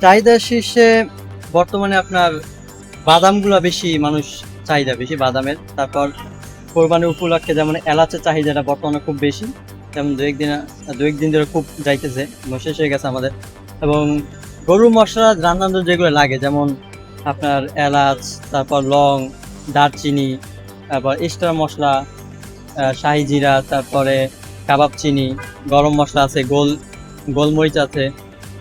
চাহিদা শীর্ষে বর্তমানে আপনার বাদামগুলো বেশি মানুষ চাহিদা বেশি বাদামের। তারপর কোরবানি উপলক্ষে যেমন এলাচের চাহিদাটা বর্তমানে খুব বেশি। যেমন দু একদিন ধরে খুব যাইতেছে, শেষ হয়ে গেছে আমাদের। এবং গরুর মশলা রান্নার যেগুলো লাগে যেমন আপনার এলাচ, তারপর লং, দারচিনি, তারপর এক্সট্রা মশলা, শাহি জিরা, তারপরে কাবাব চিনি, গরম মশলা আছে, গোলমরিচ আছে।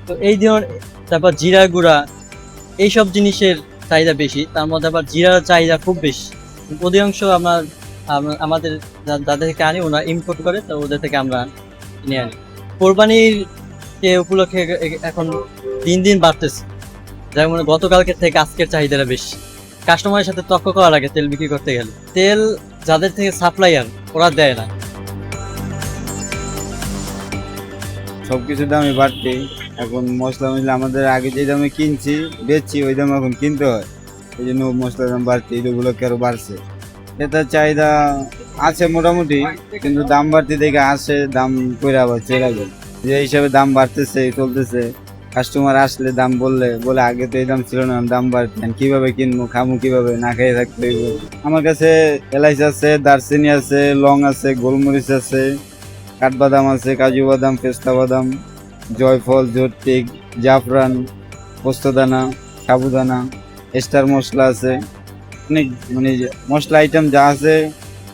তো এই ধরনের, তারপর জিরা গুঁড়া, এইসব জিনিসের চাহিদা বেশি। তার মধ্যে আবার জিরার চাহিদা খুব বেশি। অধিকাংশ আমাদের যাদের থেকে আনি ওরা ইম্পোর্ট করে, তো ওদের থেকে আমরা কিনে আনি। কোরবানির উপলক্ষে এখন দিন দিন বাড়তেছে, যেমন গতকালকে থেকে আজকের চাহিদাটা বেশি। কাস্টমারের সাথে তর্ক করা লাগে তেল বিক্রি করতে গেলে। তেল যাদের থেকে সাপ্লায়ার ওরা দেয় না। সবকিছুর দামই বাড়তি। এখন মশলা আমাদের আগে যে দামে কিনছি বেচছি ওই দামে এখন কিনতে হয়, এই জন্য মশলার দাম বাড়তি, এগুলোকে আরো বাড়ছে। এটার চাহিদা আছে মোটামুটি, কিন্তু দাম বাড়তি দেখে আসে, দাম করে আবার চলে যায়। যে হিসাবে দাম বাড়তেছে চলতেছে, কাস্টমার আসলে দাম বলে আগে তো এই দাম ছিল না, দাম বাড়তে কিভাবে কিনবো, খামু কিভাবে, না খেয়ে থাকতে হইব। আমার কাছে এলাচ আছে, দারচিনি আছে, লং আছে, গোলমরিচ আছে, কাঠবাদাম আছে, কাজু বাদাম, পেস্তা বাদাম, জয়ফল, জটিক, জাফরান, পোস্তদানা, সাবুদানা, স্টার মশলা আছে, অনেক মশলা আইটেম যা আছে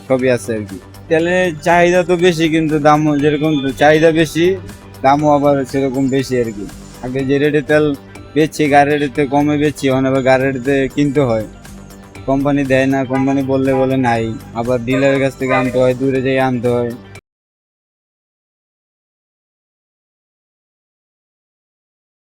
সবই আছে আর কি। তেলের চাহিদা তো বেশি, কিন্তু দামও যেরকম চাহিদা বেশি, দামও আবার সেরকম বেশি আর কি। আগে যে রেটে তেল বেচছি গাড়ি রেটে কমে বেচছি, এখন আবার গাড়ি রেটে কিনতে হয়। কোম্পানি দেয় না, কোম্পানি বলে নাই, আবার ডিলারের কাছ থেকে আনতে হয়, দূরে যেয়ে আনতে হয়।